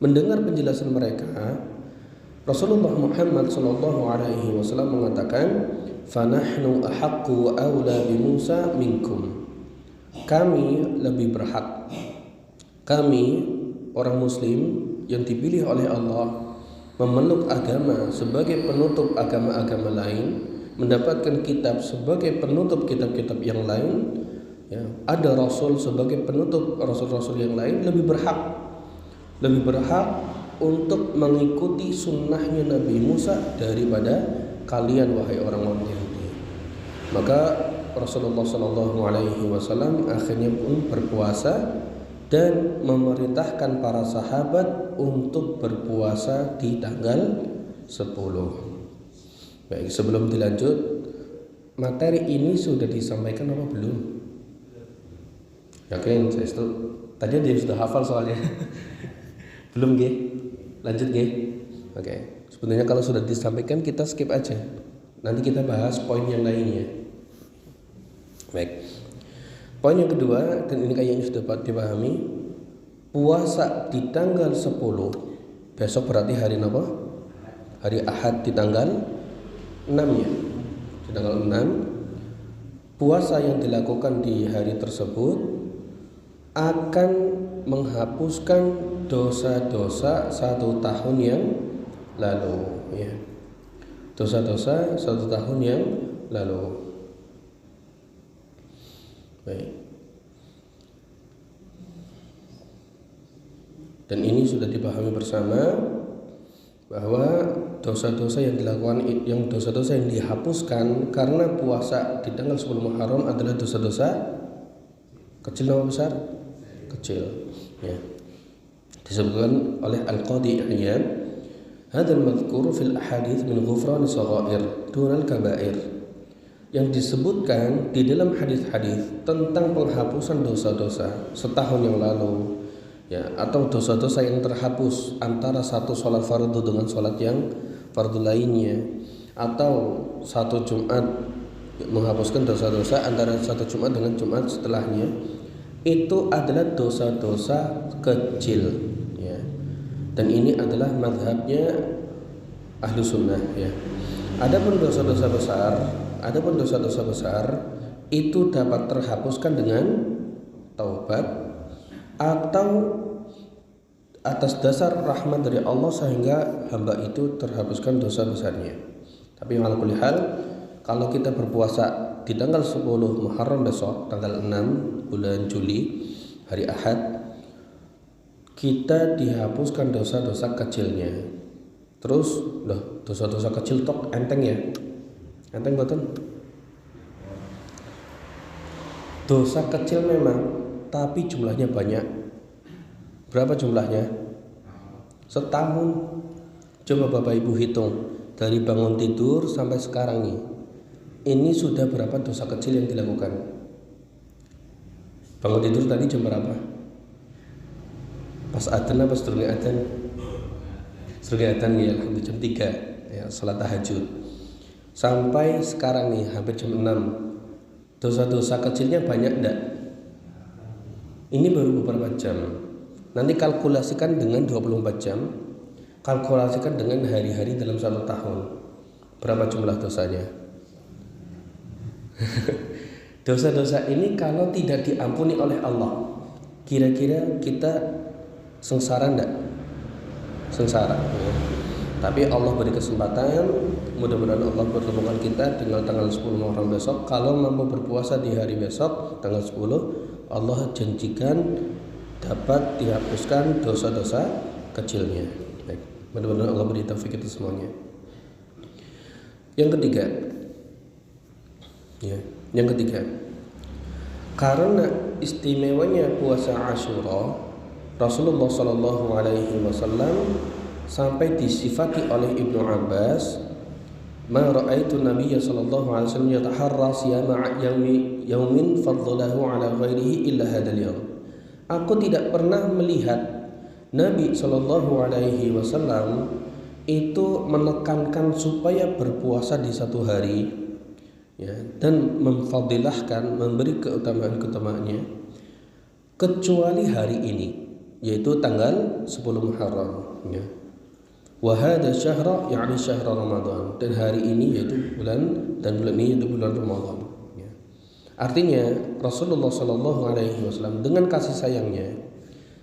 [SPEAKER 1] Mendengar penjelasan mereka, Rasulullah Muhammad SAW mengatakan, "Fanahnu ahaqqu wa aula bi Musa minkum." Kami lebih berhak, kami orang Muslim yang dipilih oleh Allah memeluk agama sebagai penutup agama-agama lain, mendapatkan kitab sebagai penutup kitab-kitab yang lain, ya, ada Rasul sebagai penutup Rasul-Rasul yang lain, lebih berhak lebih berhak untuk mengikuti sunnahnya Nabi Musa daripada kalian wahai orang-orang Yahudi. Maka Rasulullah SAW akhirnya pun berpuasa dan memerintahkan para sahabat untuk berpuasa di tanggal 10. Baik, sebelum dilanjut, materi ini sudah disampaikan apa belum? Yakin saya itu tadi dia sudah hafal soalnya. Belum G? Lanjut G? Oke. Sebenarnya kalau sudah disampaikan kita skip aja. Nanti kita bahas poin yang lainnya. Baik. Poin yang kedua, dan ini kayaknya sudah dipahami, puasa di tanggal 10. Besok berarti hari apa? Hari Ahad di tanggal 6 ya. Di tanggal 6, puasa yang dilakukan di hari tersebut akan menghapuskan dosa-dosa 1 tahun yang lalu ya. Dosa-dosa 1 tahun yang lalu. Baik. Dan ini sudah dipahami bersama bahwa dosa-dosa yang dilakukan, yang dosa-dosa yang dihapuskan karena puasa di tanggal 10 Muharram adalah dosa-dosa kecil atau besar? Kecil. Ya. Disebutkan oleh Al-Qadi Iyad, "Hadzal madhkur fil ahadits min ghufran shaghair dunal kaba'ir." Yang disebutkan di dalam hadis-hadis tentang penghapusan dosa-dosa setahun yang lalu ya, atau dosa-dosa yang terhapus antara satu sholat fardu dengan sholat yang fardu lainnya, atau satu Jumat menghapuskan dosa-dosa antara satu Jumat dengan Jumat setelahnya, itu adalah dosa-dosa kecil ya. Dan ini adalah mazhabnya ahlu sunnah ya. Adapun dosa-dosa besar itu dapat terhapuskan dengan taubat atau atas dasar rahmat dari Allah sehingga hamba itu terhapuskan dosa besarnya. Tapi ala kulli hal, kalau kita berpuasa di tanggal 10 Muharram besok, tanggal 6 bulan Juli, hari Ahad, kita dihapuskan dosa-dosa kecilnya. Terus, loh, dosa-dosa kecil tok enteng ya? Enteng betul? Dosa kecil memang, tapi jumlahnya banyak. Berapa jumlahnya? Setahun. Coba Bapak Ibu hitung dari bangun tidur sampai sekarang nih. Ini sudah berapa dosa kecil yang dilakukan? Bangun tidur tadi jam berapa? Pas adzan apa sebelum adzan? Sebelum adzan ya, jam 3 ya, salat tahajud. Sampai sekarang nih hampir jam 6. Dosa-dosa kecilnya banyak enggak? Ini baru beberapa jam. Nanti kalkulasikan dengan 24 jam. Kalkulasikan dengan hari-hari dalam 1 tahun. Berapa jumlah dosanya? Dosa-dosa ini kalau tidak diampuni oleh Allah, kira-kira kita sengsara enggak? Sengsara ya. Tapi Allah beri kesempatan, mudah-mudahan Allah pertemukan kita dengan tanggal 10 Muharram besok. Kalau mampu berpuasa di hari besok tanggal 10, Allah janjikan dapat dihapuskan dosa-dosa kecilnya. Baik, mudah-mudahan Allah beri taufik itu semuanya. Yang ketiga, ya, karena istimewanya puasa Asyura, Rasulullah SAW sampai disifati oleh Ibnu Abbas, "Ma ra'aitu Nabiyya sallallahu alaihi wasallam yataharra siyama yaumin faddalahu ala ghairihi illa hadzal yaum." Aku tidak pernah melihat Nabi sallallahu alaihi wasallam itu menekankan supaya berpuasa di satu hari ya, dan memfadilahkan, memberi keutamaan-keutamaannya kecuali hari ini, yaitu tanggal 10 Muharram ya. Wa hadha syahra yakni syahr Ramadan, dan hari ini yaitu bulan, dan bulan ini yaitu bulan Ramadan ya. Artinya Rasulullah sallallahu alaihi wasallam dengan kasih sayangnya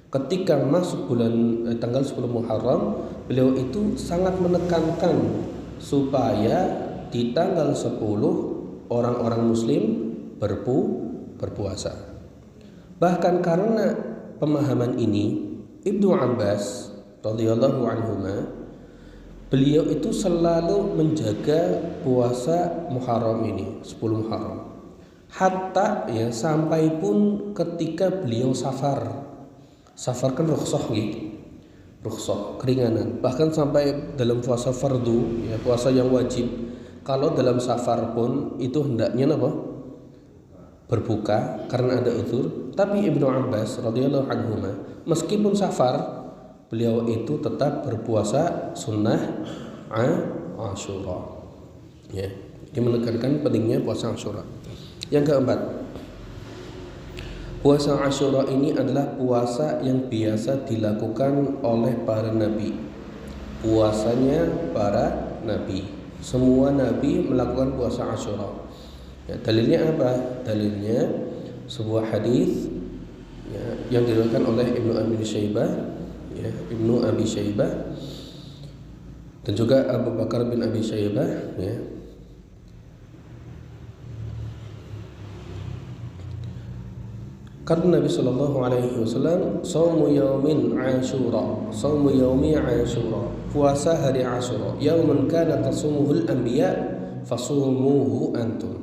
[SPEAKER 1] ketika masuk bulan tanggal 10 Muharram, beliau itu sangat menekankan supaya di tanggal 10 orang-orang muslim berpuasa. Bahkan karena pemahaman ini, Ibnu Abbas radhiyallahu anhuma, beliau itu selalu menjaga puasa Muharram ini, 10 Muharram. Hatta ya sampai pun ketika beliau safar. Safar kan rukhsah gitu. Rukhsah, keringanan. Bahkan sampai dalam puasa fardu, ya puasa yang wajib. Kalau dalam safar pun itu hendaknya apa? Berbuka karena ada uzur. Tapi Ibnu Abbas radhiyallahu anhuma, meskipun safar, beliau itu tetap berpuasa sunnah Asyura. Ya, ini menekankan pentingnya puasa Asyura. Yang keempat, puasa Asyura ini adalah puasa yang biasa dilakukan oleh para nabi. Puasanya para nabi. Semua nabi melakukan puasa Asyura. Ya, dalilnya apa? Dalilnya sebuah hadis ya, yang diriwayatkan oleh Ibnu Abi Syaibah, ya, Ibnu Abi Syaibah dan juga Abu Bakar bin Abi Syaibah, ya. Karena Nabi Sallallahu Alaihi Wasallam, saumu yaumin Asyura, saumu yaumi Asyura, puasa hari Asyura, yauman kana tasumuhul anbiya, fasumuhu antum.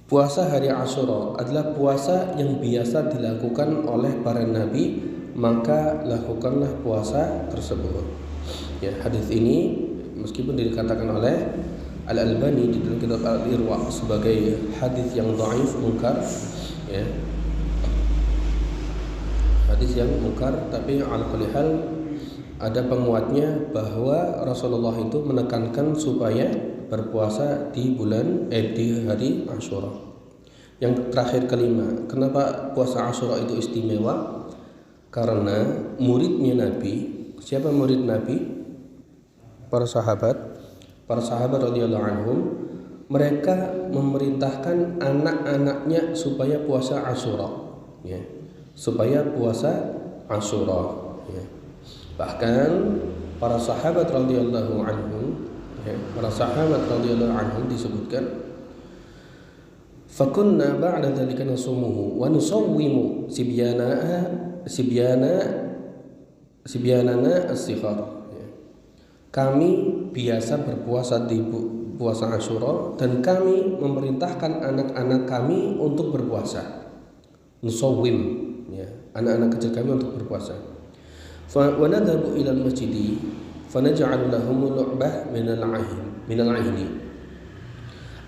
[SPEAKER 1] Puasa hari Asyura adalah puasa yang biasa dilakukan oleh para nabi, maka lakukanlah puasa tersebut. Ya, hadis ini meskipun dikatakan oleh Al-Albani di dalam kitab Al-Irwa sebagai hadis yang dhaif, munkar, ya. Hadis yang munkar, tapi ala kulli hal ada penguatnya bahwa Rasulullah itu menekankan supaya berpuasa di di hari Asyura. Yang terakhir kelima, kenapa puasa Asyura itu istimewa? Karena muridnya Nabi, siapa murid Nabi? Para sahabat radhiyallahu anhum, mereka memerintahkan anak-anaknya supaya puasa Asyura, ya, supaya puasa Asyura, ya. Bahkan para sahabat radhiyallahu anhum, ya, para sahabat radhiyallahu anhum disebutkan, fakunna ba'da dzalika nasumuhu wa nusawwimu sibyanana as-sighar. Kami biasa berpuasa di puasa Asyura dan kami memerintahkan anak-anak kami untuk berpuasa. Nusawwim, ya, anak-anak kecil kami untuk berpuasa. Fa wa nadhabu ila al-masjidi fa naj'al lahum lu'bah min al-'aini.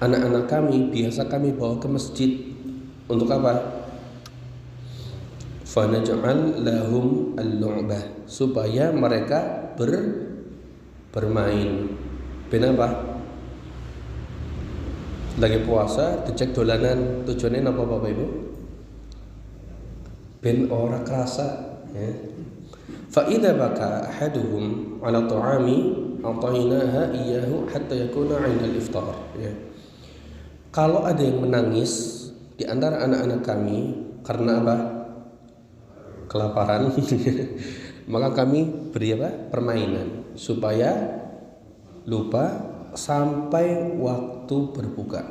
[SPEAKER 1] Anak-anak kami biasa kami bawa ke masjid untuk apa? Fa naj'al lahum al-lu'bah, supaya mereka bermain. Kenapa? Lagi puasa, dicek dolanan, tujuannya apa Bapak Ibu? Ben ora kerasa, ya. Fa idza baka ahaduhum ala ta'ami atainaha iyyahu hatta yakuna 'inda al-iftar, ya. Kalau ada yang menangis di antara anak-anak kami karena apa? Kelaparan, maka kami beri apa? Permainan supaya lupa sampai waktu berbuka.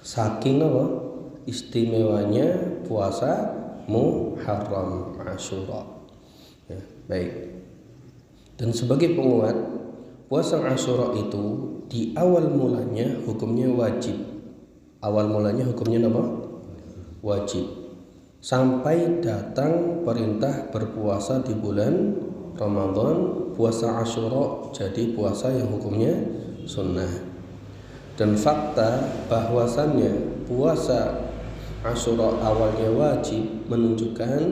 [SPEAKER 1] Saking apa? Istimewanya puasa Muharram Asyura. Ya, baik. Dan sebagai penguat, puasa Asyura itu di awal mulanya hukumnya wajib. Awal mulanya hukumnya apa? Wajib. Sampai datang perintah berpuasa di bulan Ramadan, puasa Asyura jadi puasa yang hukumnya sunnah. Dan fakta bahwasannya puasa Asyura awalnya wajib menunjukkan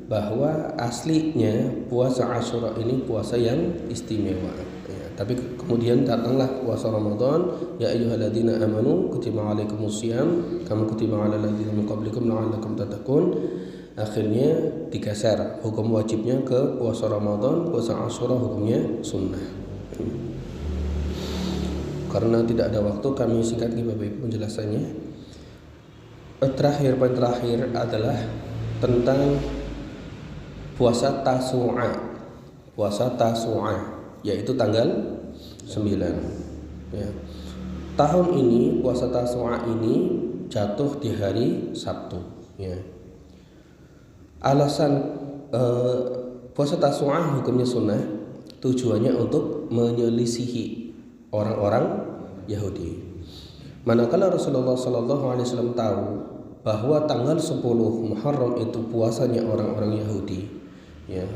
[SPEAKER 1] bahwa aslinya puasa Asyura ini puasa yang istimewa, ya. Tapi kemudian datanglah puasa Ramadan, ya ayyuhalladzina amanu kutiba alaikumusiyam kama kutiba alal ladzina min qablikum la'allakum tattaqun. Akhirnya digeser hukum wajibnya ke puasa Ramadan, puasa Asyura hukumnya sunnah. Karena tidak ada waktu, kami singkat Bapak Ibu penjelasannya. Poin terakhir adalah tentang puasa Tasu'a. Puasa Tasu'a yaitu tanggal 9, ya. Tahun ini puasa Tasu'a ini jatuh di hari Sabtu, ya. Alasan puasa Tasu'ah hukumnya sunnah, tujuannya untuk menyelisihi orang-orang Yahudi. Manakala Rasulullah SAW tahu bahwa tanggal 10 Muharram itu puasanya orang-orang Yahudi, ya,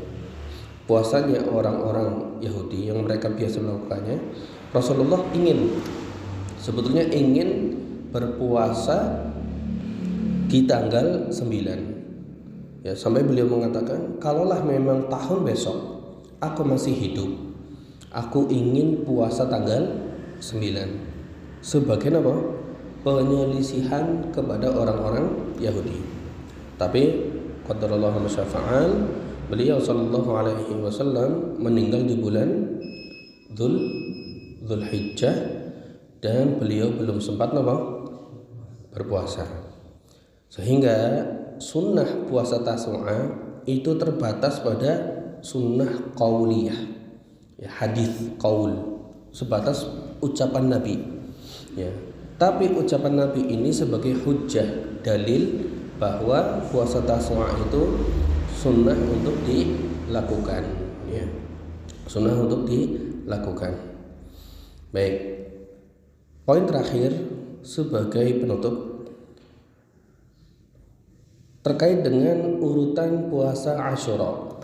[SPEAKER 1] puasanya orang-orang Yahudi yang mereka biasa melakukannya, Rasulullah sebetulnya ingin berpuasa di tanggal 9. Ya, sampai beliau mengatakan, kalaulah memang tahun besok aku masih hidup, aku ingin puasa tanggal 9 sebagai apa? Penyelisihan kepada orang-orang Yahudi. Tapi qadarullah ma syaa fa'al, beliau sallallahu alaihi wasallam meninggal di bulan Dzulhijjah dan beliau belum sempat berpuasa. Sehingga sunnah puasa Tasu'ah itu terbatas pada sunnah qauliyah, ya, hadis qaul, sebatas ucapan Nabi, ya. Tapi ucapan Nabi ini sebagai hujjah, dalil bahwa puasa Tasu'ah itu sunnah untuk dilakukan, ya. Sunnah untuk dilakukan. Baik. Poin terakhir sebagai penutup terkait dengan urutan puasa Asyura.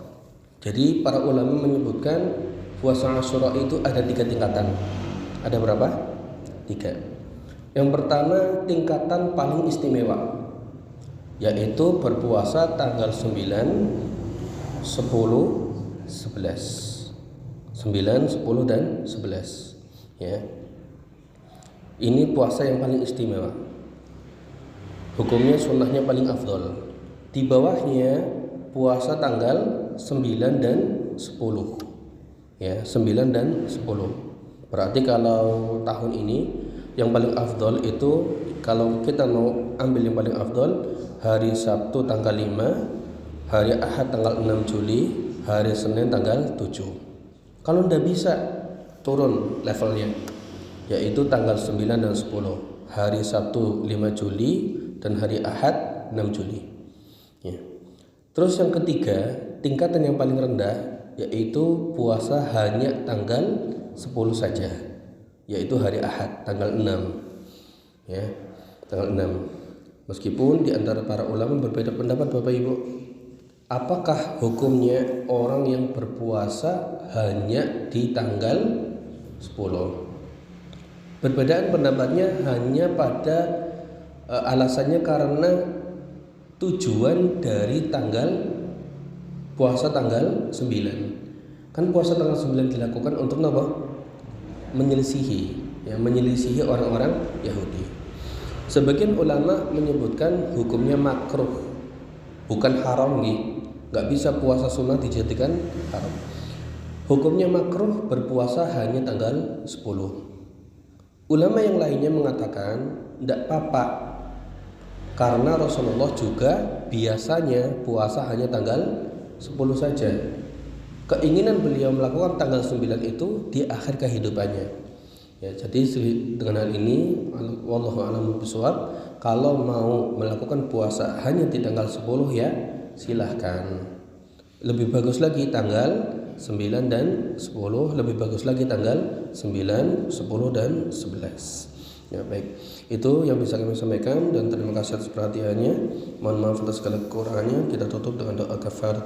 [SPEAKER 1] Jadi para ulama menyebutkan puasa Asyura itu ada 3 tingkatan. Ada berapa? 3. Yang pertama, tingkatan paling istimewa, yaitu berpuasa tanggal 9, 10, 11. 9, 10 dan 11, ya. Ini puasa yang paling istimewa. Hukumnya sunnahnya paling afdol. Di bawahnya puasa tanggal 9 dan 10. Ya, 9 dan 10. Berarti kalau tahun ini yang paling afdol itu, kalau kita mau ambil yang paling afdol, hari Sabtu tanggal 5, hari Ahad tanggal 6 Juli, hari Senin tanggal 7. Kalau tidak bisa, turun levelnya, yaitu tanggal 9 dan 10, hari Sabtu 5 Juli dan hari Ahad 6 Juli, ya. Terus yang ketiga, tingkatan yang paling rendah, yaitu puasa hanya tanggal 10 saja, yaitu hari Ahad tanggal 6, ya, tanggal 6. Meskipun di antara para ulama berbeda pendapat, Bapak Ibu, apakah hukumnya orang yang berpuasa hanya di tanggal 10? Perbedaan pendapatnya hanya pada alasannya karena tujuan dari tanggal puasa tanggal 9. Kan puasa tanggal 9 dilakukan untuk apa? Menyelisihi orang-orang Yahudi. Sebagian ulama menyebutkan hukumnya makruh, bukan haram nih. Gak bisa puasa sunnah dijadikan haram. Hukumnya makruh berpuasa hanya tanggal 10. Ulama yang lainnya mengatakan tidak apa-apa, karena Rasulullah juga biasanya puasa hanya tanggal 10 saja. Keinginan beliau melakukan tanggal 9 itu di akhir kehidupannya, ya. Jadi dengan hal ini, wallahu a'lam bishawab, kalau mau melakukan puasa hanya di tanggal 10, ya silahkan. Lebih bagus lagi tanggal 9 dan 10, lebih bagus lagi tanggal 9, 10 dan 11. Ya, baik. Itu yang bisa kami sampaikan dan terima kasih atas perhatiannya. Mohon maaf atas segala kekurangannya. Kita tutup dengan doa kafarat.